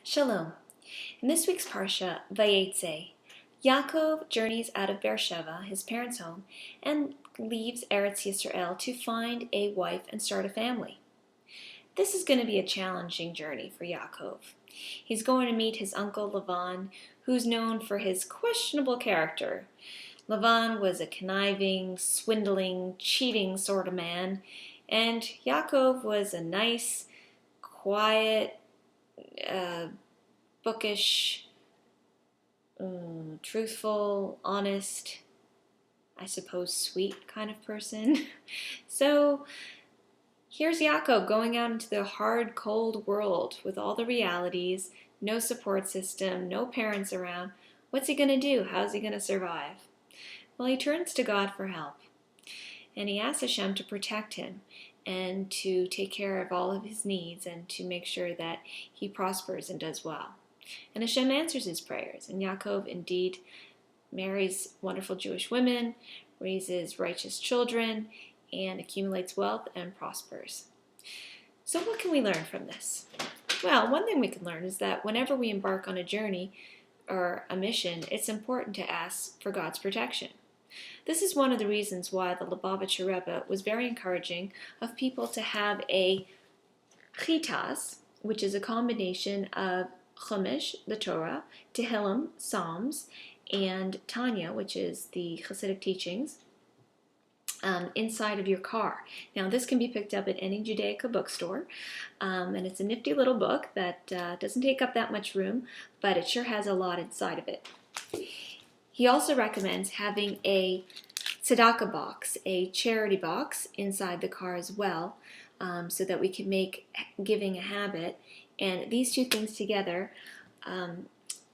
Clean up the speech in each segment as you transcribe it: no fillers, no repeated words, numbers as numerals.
Shalom. In this week's Parshat, Vayeitzei, Yaakov journeys out of Beersheba, his parents' home, and leaves Eretz Yisrael to find a wife and start a family. This is going to be a challenging journey for Yaakov. He's going to meet his uncle Lavan, who's known for his questionable character. Lavan was a conniving, swindling, cheating sort of man, and Yaakov was a nice, quiet, bookish, truthful, honest, I suppose sweet kind of person. So here's Yaakov going out into the hard, cold world with all the realities, no support system, no parents around. What's he going to do? How's he going to survive? Well, he turns to God for help, and he asks Hashem to protect him and to take care of all of his needs and to make sure that he prospers and does well. And Hashem answers his prayers, and Yaakov indeed marries wonderful Jewish women, raises righteous children, and accumulates wealth and prospers. So what can we learn from this? Well, one thing we can learn is that whenever we embark on a journey or a mission, it's important to ask for God's protection. This is one of the reasons why the Lubavitcher Rebbe was very encouraging of people to have a chitas, which is a combination of Chumash, the Torah, Tehillim, Psalms, and Tanya, which is the Hasidic teachings, inside of your car. Now, this can be picked up at any Judaica bookstore, and it's a nifty little book that doesn't take up that much room, but it sure has a lot inside of it. He also recommends having a tzedakah box, a charity box, inside the car as well, so that we can make giving a habit. And these two things together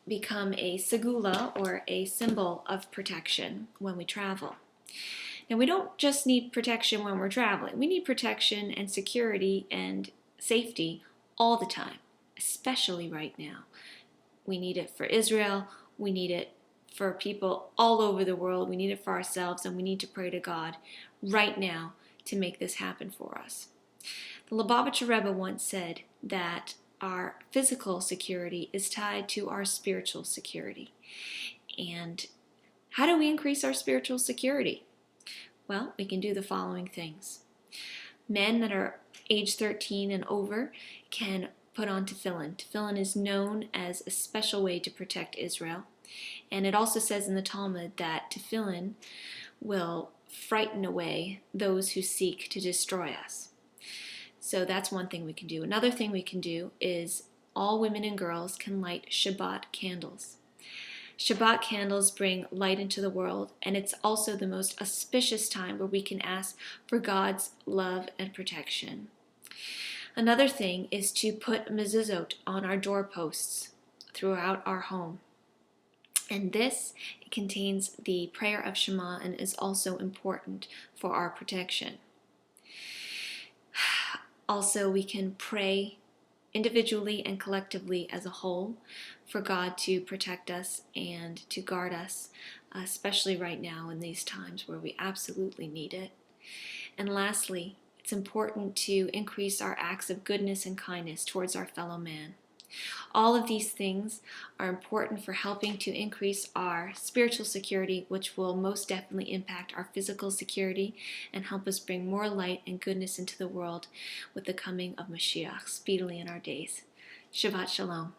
become a segula, or a symbol of protection when we travel. Now, we don't just need protection when we're traveling. We need protection and security and safety all the time, especially right now. We need it for Israel. We need it for people all over the world. We need it for ourselves, and we need to pray to God right now to make this happen for us. The Lubavitcher Rebbe once said that our physical security is tied to our spiritual security. And how do we increase our spiritual security? Well, we can do the following things. Men that are age 13 and over can put on tefillin. Tefillin is known as a special way to protect Israel. And it also says in the Talmud that tefillin will frighten away those who seek to destroy us. So that's one thing we can do. Another thing we can do is all women and girls can light Shabbat candles. Shabbat candles bring light into the world, and it's also the most auspicious time where we can ask for God's love and protection. Another thing is to put mezuzot on our doorposts throughout our home. And this contains the prayer of Shema and is also important for our protection. Also, we can pray individually and collectively as a whole for God to protect us and to guard us, especially right now in these times where we absolutely need it. And lastly, it's important to increase our acts of goodness and kindness towards our fellow man. All of these things are important for helping to increase our spiritual security, which will most definitely impact our physical security and help us bring more light and goodness into the world with the coming of Mashiach speedily in our days. Shabbat Shalom.